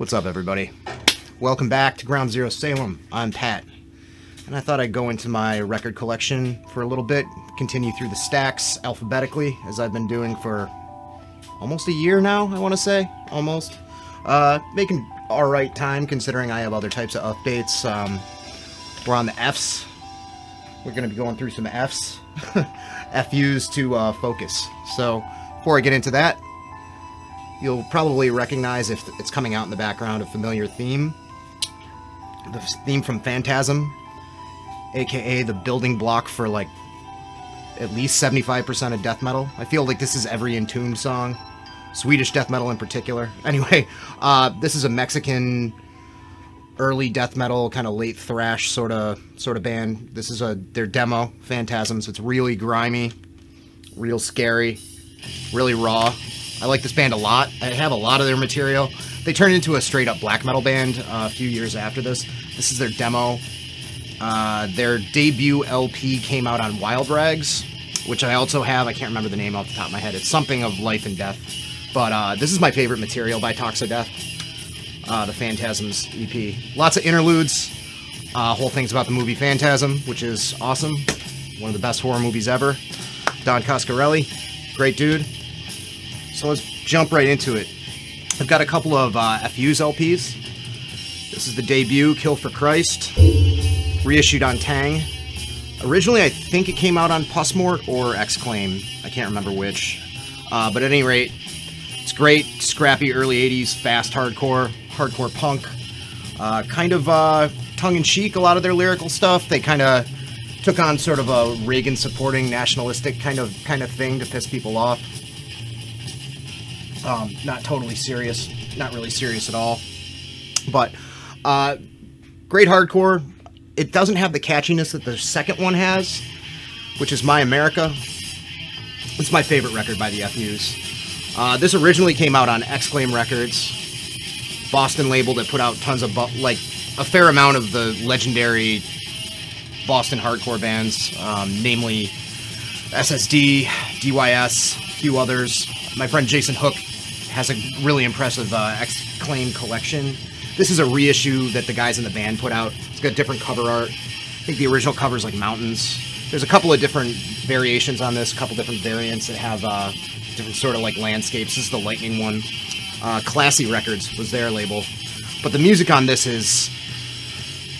What's up, everybody? Welcome back to Ground Zero Salem. I'm Pat, and I thought I'd go into my record collection for a little bit, continue through the stacks alphabetically, as I've been doing for almost a year now, I want to say. Almost. Making alright time, considering I have other types of updates. We're on the Fs. We're going to be going through some Fs. FUs to focus. So, before I get into that, you'll probably recognize, if it's coming out in the background, a familiar theme. The theme from Phantasm, aka the building block for, like, at least 75% of death metal. I feel like this is every Entombed song. Swedish death metal in particular. Anyway, this is a Mexican early death metal, kind of late thrash sort of band. This is their demo, Phantasm, so it's really grimy, real scary, really raw. I like this band a lot. I have a lot of their material. They turned into a straight-up black metal band a few years after this. This is their demo. Their debut LP came out on Wild Rags, which I also have. I can't remember the name off the top of my head. It's something of Life and Death. But this is my favorite material by Toxodeath, the Phantasms EP. Lots of interludes. Whole thing's about the movie Phantasm, which is awesome. One of the best horror movies ever. Don Coscarelli, great dude. So let's jump right into it. I've got a couple of FUs LPs. This is the debut, Kill for Christ, reissued on Tang. Originally, I think it came out on Pussmort or Exclaim. I can't remember which. But at any rate, it's great, scrappy early 80s, fast hardcore punk. Kind of tongue-in-cheek, a lot of their lyrical stuff. They kind of took on sort of a Reagan-supporting, nationalistic kind of thing to piss people off. Not totally serious, not really serious at all, but great hardcore. It doesn't have the catchiness that the second one has, which is My America. It's my favorite record by the FUs. This originally came out on Exclaim Records, Boston label that put out tons of, like, a fair amount of the legendary Boston hardcore bands, namely SSD, DYS, a few others. My friend Jason Hook has a really impressive Exclaim collection. This is a reissue that the guys in the band put out. It's got different cover art. I think the original cover's like mountains. There's a couple of different variations on this, a couple different variants that have different sort of like landscapes. This is the Lightning one. Classy Records was their label. But the music on this is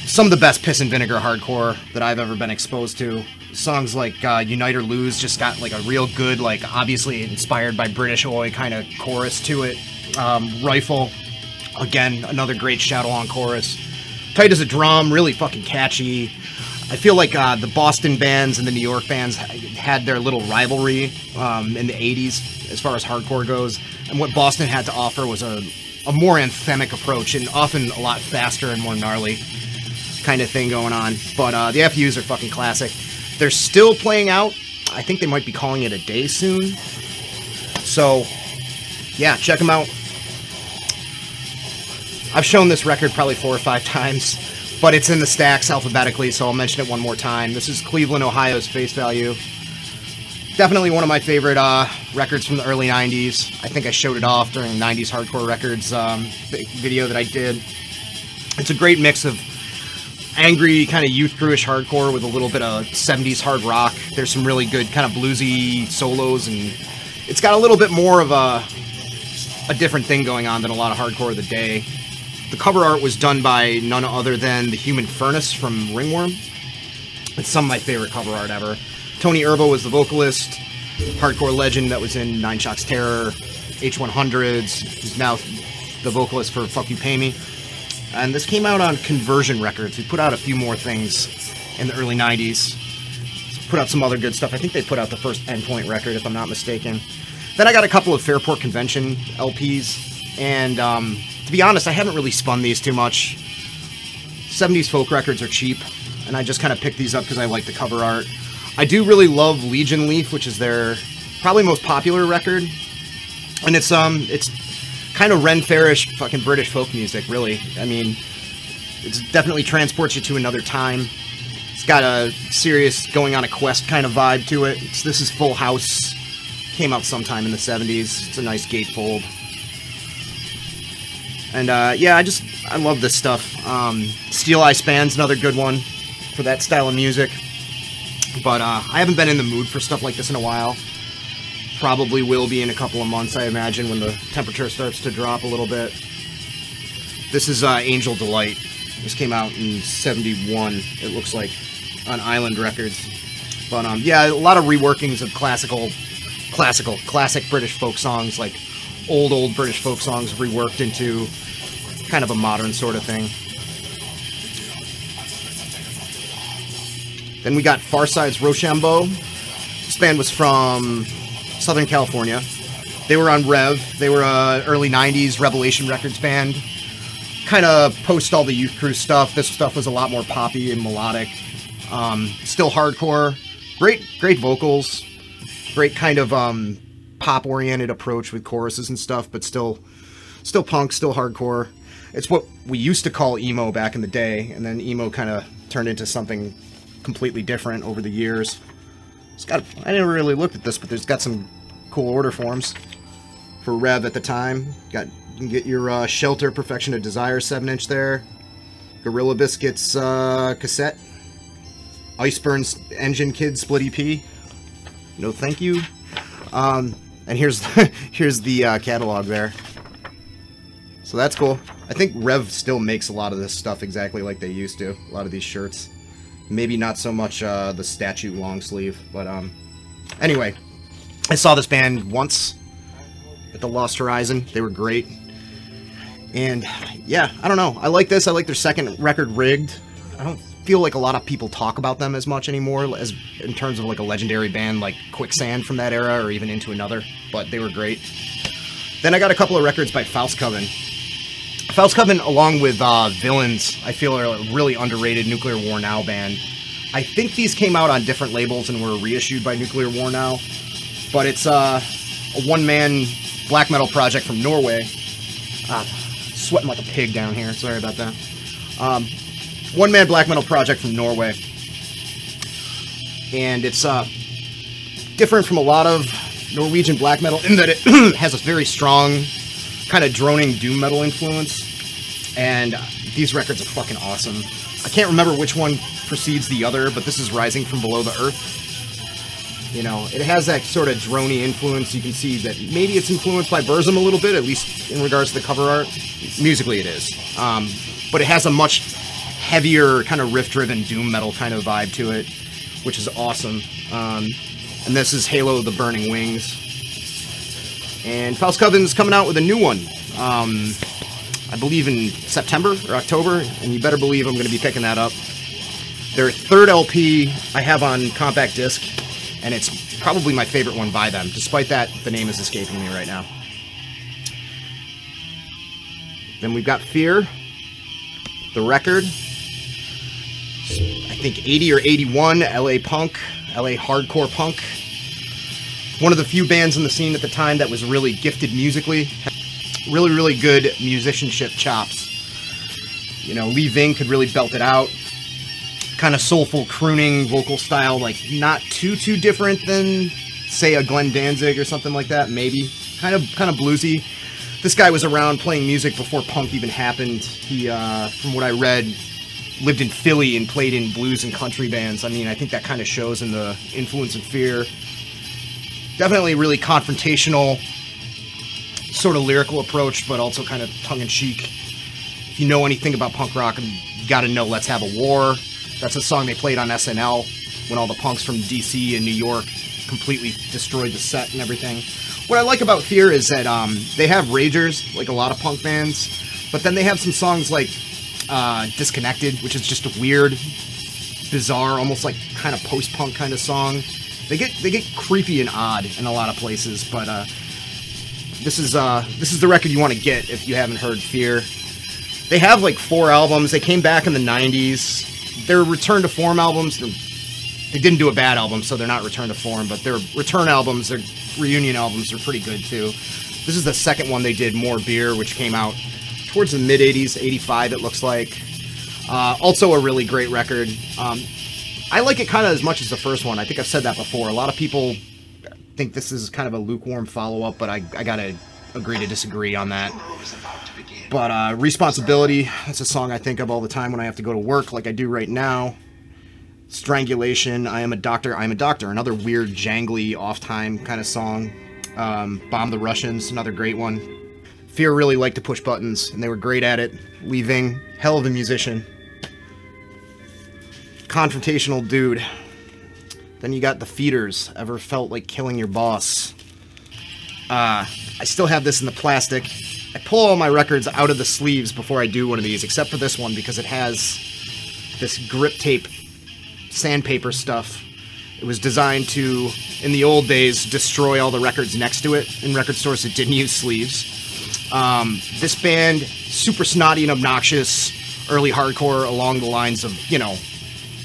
some of the best piss and vinegar hardcore that I've ever been exposed to. Songs like Unite or Lose just got like a real good, like obviously inspired by British Oi kind of chorus to it. Rifle, again, another great shout-along chorus. Tight as a Drum, really fucking catchy. I feel like the Boston bands and the New York bands had their little rivalry in the 80s as far as hardcore goes. And what Boston had to offer was a more anthemic approach and often a lot faster and more gnarly kind of thing going on. But the FUs are fucking classic. They're still playing out. I think they might be calling it a day soon. So, yeah, check them out. I've shown this record probably 4 or 5 times, but it's in the stacks alphabetically, so I'll mention it one more time. This is Cleveland, Ohio's Face Value. Definitely one of my favorite records from the early 90s. I think I showed it off during the 90s Hardcore Records video that I did. It's a great mix of angry, kind of youth crewish hardcore with a little bit of 70s hard rock. There's some really good kind of bluesy solos, and it's got a little bit more of a different thing going on than a lot of hardcore of the day. The cover art was done by none other than the Human Furnace from Ringworm. It's some of my favorite cover art ever. Tony Erbo was the vocalist, hardcore legend that was in Nine Shots Terror, H100s, who's now the vocalist for Fuck You Pay Me. And this came out on Conversion Records. We put out a few more things in the early 90s. Put out some other good stuff. I think they put out the first Endpoint record, if I'm not mistaken. Then I got a couple of Fairport Convention LPs. And to be honest, I haven't really spun these too much. 70s folk records are cheap, and I just kind of picked these up because I like the cover art. I do really love Legion Leaf, which is their probably most popular record. And it's kind of Ren Fairish fucking British folk music, really. I mean, it definitely transports you to another time. It's got a serious going on a quest kind of vibe to it. This is Full House. Came out sometime in the 70s. It's a nice gatefold. And yeah, I love this stuff. Steel Eye Span's another good one for that style of music. But I haven't been in the mood for stuff like this in a while. Probably will be in a couple of months, I imagine, when the temperature starts to drop a little bit. This is Angel Delight. This came out in '71, it looks like, on Island Records. But yeah, a lot of reworkings of classic British folk songs, like old British folk songs reworked into kind of a modern sort of thing. Then we got Farside's Rochambeau. This band was from Southern California. They were on Rev. They were a early 90s Revelation Records band. Kind of post all the Youth Crew stuff. This stuff was a lot more poppy and melodic. Still hardcore. Great vocals. Great kind of pop-oriented approach with choruses and stuff, but still punk, still hardcore. It's what we used to call emo back in the day, and then emo kind of turned into something completely different over the years. I never really looked at this, but there's got some cool order forms for Rev at the time. You can get your Shelter Perfection of Desire 7-inch there. Gorilla Biscuits cassette. Iceburn's Engine Kid Split EP. No thank you. And here's the catalog there. So that's cool. I think Rev still makes a lot of this stuff exactly like they used to. A lot of these shirts. Maybe not so much the statue long sleeve, but anyway, I saw this band once at the Lost Horizon. They were great, and yeah, I don't know. I like this. I like their second record, Rigged. I don't feel like a lot of people talk about them as much anymore, as in terms of like a legendary band like Quicksand from that era, or even Into Another. But they were great. Then I got a couple of records by Faustcoven. Faustcoven, along with Villains, I feel are a really underrated Nuclear War Now band. I think these came out on different labels and were reissued by Nuclear War Now, but it's a one-man black metal project from Norway. Sweating like a pig down here, sorry about that. One-man black metal project from Norway, and it's different from a lot of Norwegian black metal in that it has a very strong kind of droning doom metal influence, and these records are fucking awesome. I can't remember which one precedes the other, but this is Rising from Below the Earth. You know, it has that sort of drony influence. You can see that maybe it's influenced by Burzum a little bit, at least in regards to the cover art. Musically it is. But it has a much heavier, kind of riff-driven doom metal kind of vibe to it, which is awesome. And this is Halo the Burning Wings. And Faustcoven's coming out with a new one, I believe in September or October, and you better believe I'm going to be picking that up. Their third LP I have on compact disc, and it's probably my favorite one by them. Despite that, the name is escaping me right now. Then we've got Fear, the record. I think 80 or 81, LA punk, LA hardcore punk. One of the few bands in the scene at the time that was really gifted musically. Really good musicianship chops. You know, Lee Ving could really belt it out. Kind of soulful crooning vocal style, like not too different than, say, a Glenn Danzig or something like that, maybe. Kind of bluesy. This guy was around playing music before punk even happened. He, from what I read, lived in Philly and played in blues and country bands. I mean, I think that kind of shows in the influence of Fear. Definitely really confrontational, sort of lyrical approach, but also kind of tongue-in-cheek. If you know anything about punk rock, you gotta know Let's Have a War. That's a song they played on SNL when all the punks from DC and New York completely destroyed the set and everything. What I like about Fear is that they have ragers, like a lot of punk bands, but then they have some songs like Disconnected, which is just a weird, bizarre, almost like kind of post-punk kind of song. They get creepy and odd in a lot of places, but this is the record you want to get if you haven't heard Fear. They have like 4 albums. They came back in the 90s. Their return to form albums, they didn't do a bad album, so they're not return to form, but their return albums, their reunion albums are pretty good too. This is the second one they did, More Beer, which came out towards the mid-80s, 85 it looks like. Also a really great record. I like it kind of as much as the first one. I think I've said that before. A lot of people think this is kind of a lukewarm follow-up, but I gotta agree to disagree on that. The war is about to begin. But Responsibility, that's a song I think of all the time when I have to go to work, like I do right now. Strangulation, I Am a Doctor, I Am a Doctor, another weird, jangly, off-time kind of song. Bomb the Russians, another great one. Fear really liked to push buttons, and they were great at it. Leaving, hell of a musician. Confrontational dude. Then you got the Feeders, Ever Felt Like Killing Your Boss. I still have this in the plastic. I pull all my records out of the sleeves before I do one of these, except for this one, because it has this grip tape sandpaper stuff. It was designed to, in the old days, destroy all the records next to it in record stores that didn't use sleeves. This band, super snotty and obnoxious, early hardcore along the lines of, you know,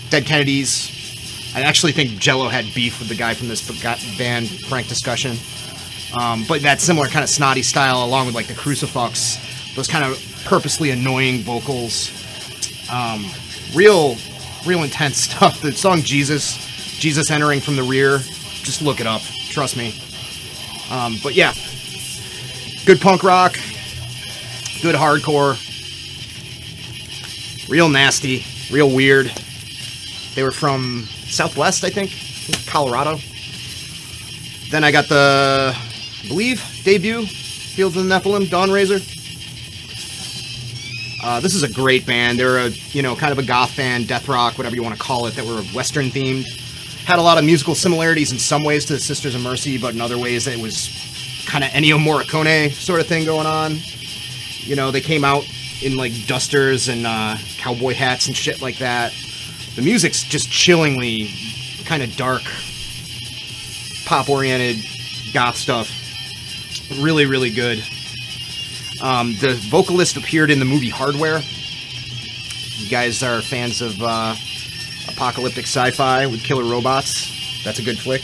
Dead Kennedys. I actually think Jello had beef with the guy from this band, Frank Discussion. But that similar kind of snotty style, along with like the Crucifix, those kind of purposely annoying vocals. Real intense stuff. The song Jesus Entering from the Rear, just look it up. Trust me. But yeah, good punk rock, good hardcore, real nasty, real weird. They were from Southwest, I think, Colorado. Then I got the, I believe, debut, Fields of the Nephilim, Dawn Razor. This is a great band. They're a, you know, kind of a goth band, death rock, whatever you want to call it, that were Western themed. Had a lot of musical similarities in some ways to the Sisters of Mercy, but in other ways it was kind of Ennio Morricone sort of thing going on. You know, they came out in like dusters and cowboy hats and shit like that. The music's just chillingly kind of dark, pop-oriented goth stuff. Really, really good. The vocalist appeared in the movie Hardware. You guys are fans of apocalyptic sci-fi with killer robots. That's a good flick.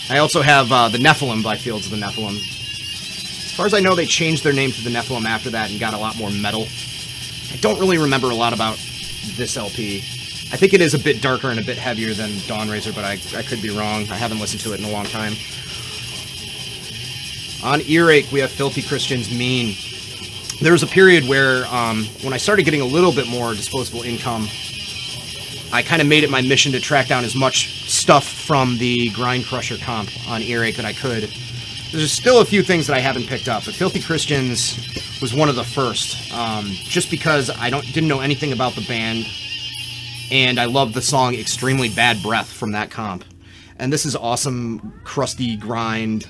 I also have The Nephilim by Fields of the Nephilim. As far as I know, they changed their name to The Nephilim after that and got a lot more metal. I don't really remember a lot about this LP. I think it is a bit darker and a bit heavier than Dawn Razor, but I could be wrong. I haven't listened to it in a long time. On Earache, we have Filthy Christians, Mean. There was a period where, when I started getting a little bit more disposable income, I kind of made it my mission to track down as much stuff from the Grind Crusher comp on Earache that I could. There's still a few things that I haven't picked up, but Filthy Christians was one of the first, just because I didn't know anything about the band, and I loved the song Extremely Bad Breath from that comp. And this is awesome, crusty grind.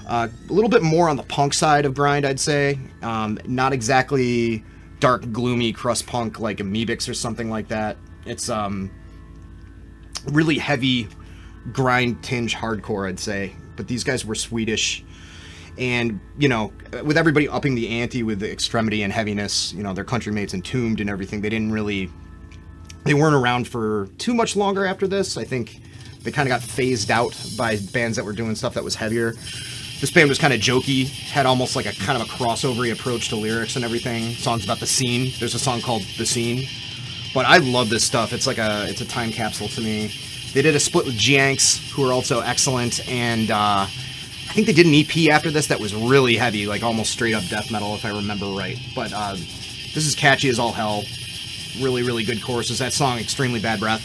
A little bit more on the punk side of grind, I'd say. Not exactly dark, gloomy crust punk like Amoebics or something like that. It's really heavy grind tinge hardcore, I'd say. But these guys were Swedish. And, you know, with everybody upping the ante with the extremity and heaviness, you know, their country mates Entombed and everything, they weren't around for too much longer after this. I think they kind of got phased out by bands that were doing stuff that was heavier. This band was kind of jokey, had almost like a kind of a crossover-y approach to lyrics and everything. Songs about the scene. There's a song called The Scene. But I love this stuff. It's a time capsule to me. They did a split with Gianks, who are also excellent, and I think they did an EP after this that was really heavy, like almost straight-up death metal, if I remember right. But this is catchy as all hell. Really, really good choruses. That song, Extremely Bad Breath,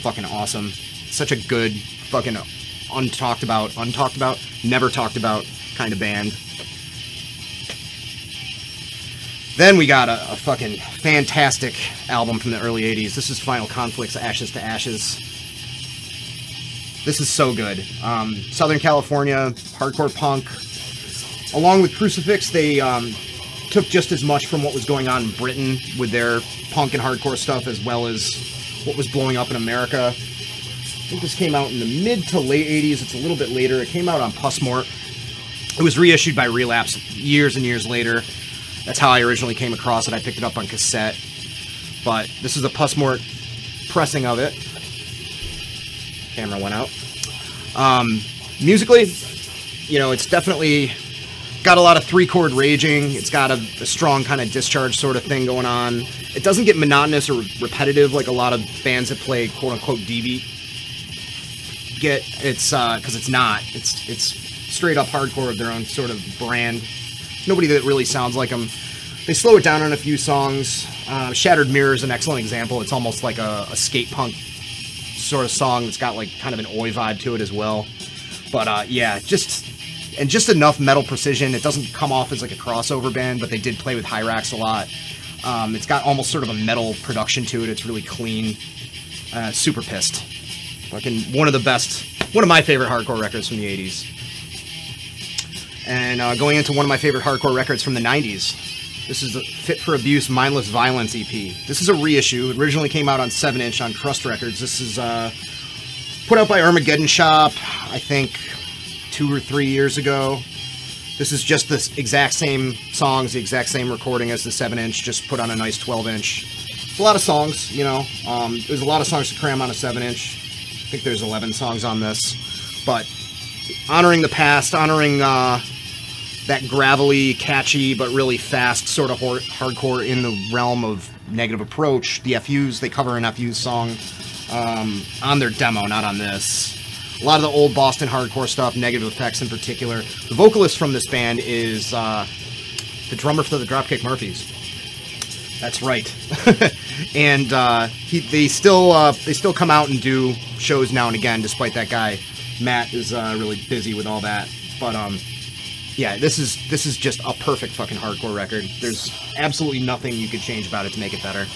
fucking awesome. Such a good, fucking never talked about kind of band. Then we got a fucking fantastic album from the early 80s. This is Final Conflict's Ashes to Ashes. This is so good. Southern California, hardcore punk. Along with Crucifix, they took just as much from what was going on in Britain with their punk and hardcore stuff as well as what was blowing up in America. I think this came out in the mid to late 80s. It's a little bit later. It came out on Pussmort. It was reissued by Relapse years and years later. That's how I originally came across it. I picked it up on cassette. But this is a Pussmort pressing of it. Camera went out. Musically, you know, it's definitely got a lot of three-chord raging. It's got a strong kind of discharge sort of thing going on. It doesn't get monotonous or repetitive like a lot of bands that play quote-unquote D-beat get. It's because it's not. It's straight up hardcore of their own sort of brand. Nobody that really sounds like them. They slow it down on a few songs. Shattered Mirror is an excellent example. It's almost like a skate punk sort of song that's got like kind of an oi vibe to it as well. But yeah, just enough metal precision. It doesn't come off as like a crossover band, but they did play with Hyrax a lot. It's got almost sort of a metal production to it. It's really clean. Super pissed. Fucking one of my favorite hardcore records from the 80s. And going into one of my favorite hardcore records from the 90s. This is the Fit for Abuse Mindless Violence EP. This is a reissue. It originally came out on 7-inch on Crust Records. This is put out by Armageddon Shop, I think 2 or 3 years ago. This is just the exact same songs, the exact same recording as the 7-inch, just put on a nice 12-inch. It's a lot of songs, you know. There's a lot of songs to cram on a 7-inch. I think there's 11 songs on this. But honoring the past, honoring that gravelly, catchy, but really fast sort of hardcore in the realm of Negative Approach. The FUs, they cover an FU's song on their demo, not on this. A lot of the old Boston hardcore stuff, Negative Effects in particular. The vocalist from this band is the drummer for the Dropkick Murphys. That's right. And they still come out and do shows now and again, despite that guy Matt is really busy with all that. But yeah, this is just a perfect fucking hardcore record. There's absolutely nothing you could change about it to make it better.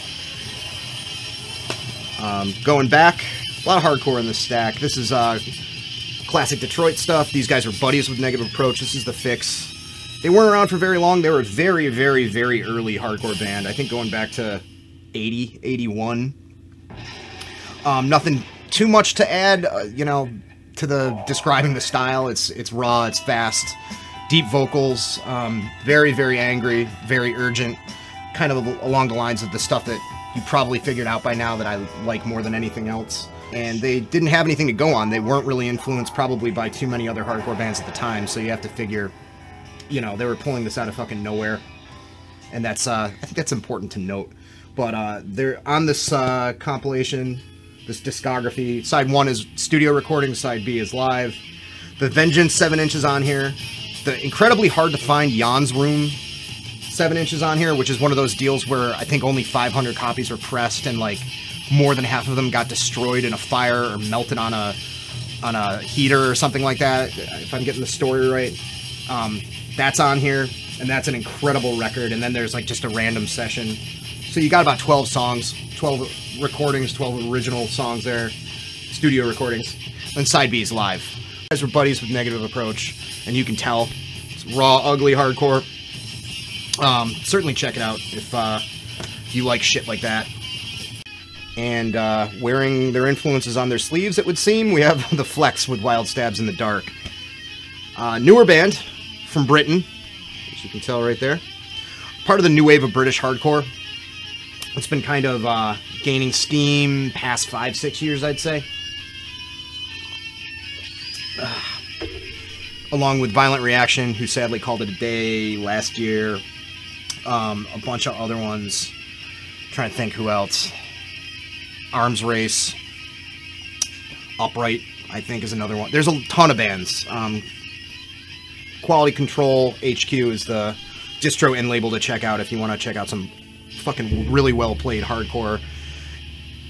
Going back, a lot of hardcore in this stack. This is classic Detroit stuff. These guys are buddies with Negative Approach. This is The Fix. They weren't around for very long. They were a very, very, very early hardcore band. I think going back to 80, 81. Nothing too much to add, you know, to the describing the style. It's raw, it's fast, deep vocals, very, very angry, very urgent, kind of along the lines of the stuff that you probably figured out by now that I like more than anything else. And they didn't have anything to go on. They weren't really influenced probably by too many other hardcore bands at the time, so you have to figure, you know, they were pulling this out of fucking nowhere. And that's, I think that's important to note. But they're on this compilation, this discography. Side 1 is studio recording, side B is live. The Vengeance 7-inch is on here. The incredibly hard to find Jan's Room 7-inch is on here, which is one of those deals where I think only 500 copies were pressed and like more than half of them got destroyed in a fire or melted on a heater or something like that, if I'm getting the story right. That's on here, and that's an incredible record. And then there's like just a random session. So you got about 12 songs, 12 recordings, 12 original songs there, studio recordings. And side B is live. You guys were buddies with Negative Approach, and you can tell it's raw, ugly hardcore. Certainly check it out if you like shit like that. And wearing their influences on their sleeves, it would seem, we have The Flex with Wild Stabs in the Dark. Newer band from Britain, as you can tell right there. Part of the new wave of British hardcore. It's been kind of gaining steam past 5-6 years, I'd say. Along with Violent Reaction, who sadly called it a day last year. A bunch of other ones. Trying to think who else. Arms Race. Upright, I think, is another one. There's a ton of bands. Quality Control HQ is the distro and label to check out if you want to check out some fucking really well played hardcore.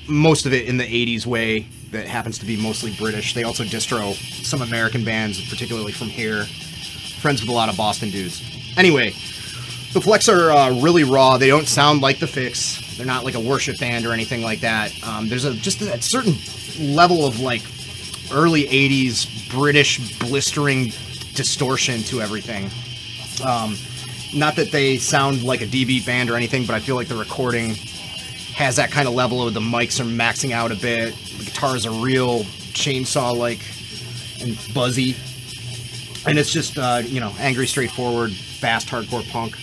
Most of it in the 80s way that happens to be mostly British. They also distro some American bands, particularly from here. Friends with a lot of Boston dudes. Anyway, The Flex are really raw. They don't sound like The Fix. They're not like a worship band or anything like that. There's just a certain level of like early 80s British blistering distortion to everything. Not that they sound like a D-beat band or anything, but I feel like the recording has that kind of level of the mics are maxing out a bit. The guitars are real chainsaw-like and buzzy. And it's just, you know, angry, straightforward, fast hardcore punk.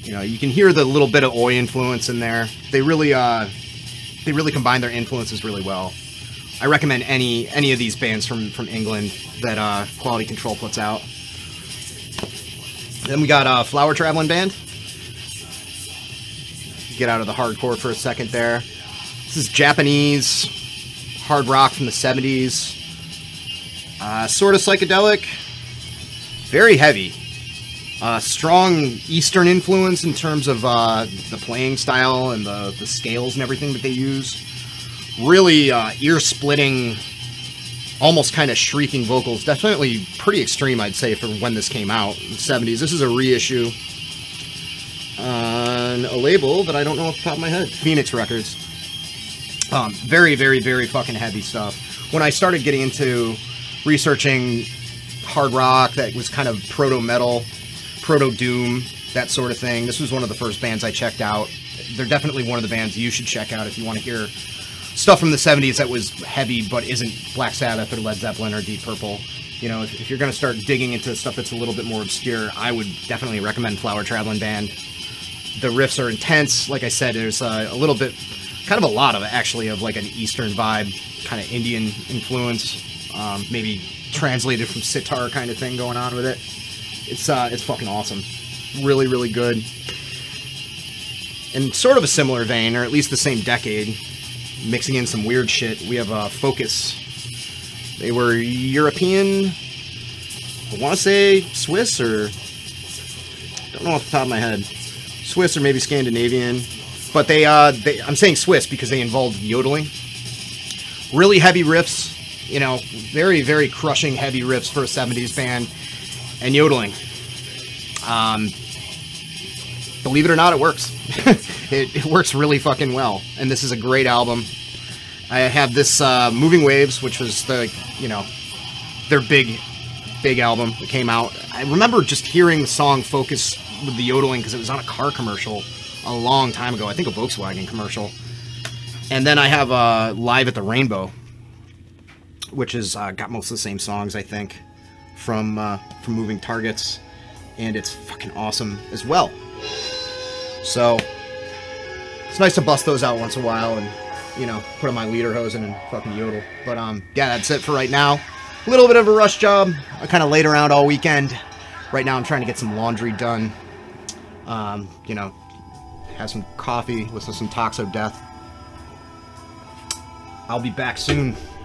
You know, you can hear the little bit of oi influence in there. They really combine their influences really well. I recommend any of these bands from England that Quality Control puts out. Then we got Flower Traveling Band. Get out of the hardcore for a second there. This is Japanese hard rock from the 70s. Sort of psychedelic. Very heavy. Strong Eastern influence in terms of the playing style and the scales and everything that they use. Really ear-splitting, almost kind of shrieking vocals. Definitely pretty extreme, I'd say, for when this came out in the 70s. This is a reissue on a label that I don't know off the top of my head. Phoenix Records. Very, very, very fucking heavy stuff. When I started getting into researching hard rock that was kind of proto-metal, proto-doom, that sort of thing, this was one of the first bands I checked out. They're definitely one of the bands you should check out if you want to hear stuff from the 70s that was heavy but isn't Black Sabbath or Led Zeppelin or Deep Purple. You know, if you're going to start digging into stuff that's a little bit more obscure, I would definitely recommend Flower Traveling Band. The riffs are intense. Like I said, there's a little bit, kind of a lot of it, actually, of like an Eastern vibe, kind of Indian influence, maybe translated from sitar kind of thing going on with it. It's fucking awesome. Really, really good. In sort of a similar vein, or at least the same decade, mixing in some weird shit, we have Focus. They were European, I want to say Swiss, or don't know off the top of my head. Swiss or maybe Scandinavian. But I'm saying Swiss because they involved yodeling. Really heavy riffs, you know, very, very crushing heavy riffs for a 70s band. And yodeling. Believe it or not, it works. it works really fucking well. And this is a great album. I have this Moving Waves, which was the, you know, their big album that came out. I remember just hearing the song Focus with the yodeling because it was on a car commercial a long time ago. I think a Volkswagen commercial. And then I have Live at the Rainbow, which has got most of the same songs, I think, from Moving Targets, and it's fucking awesome as well. So it's nice to bust those out once in a while and, you know, put on my lederhosen and fucking yodel. But yeah, that's it for right now. A little bit of a rush job. I kind of laid around all weekend. Right now I'm trying to get some laundry done. You know, have some coffee, listen to some Toxo Death. I'll be back soon.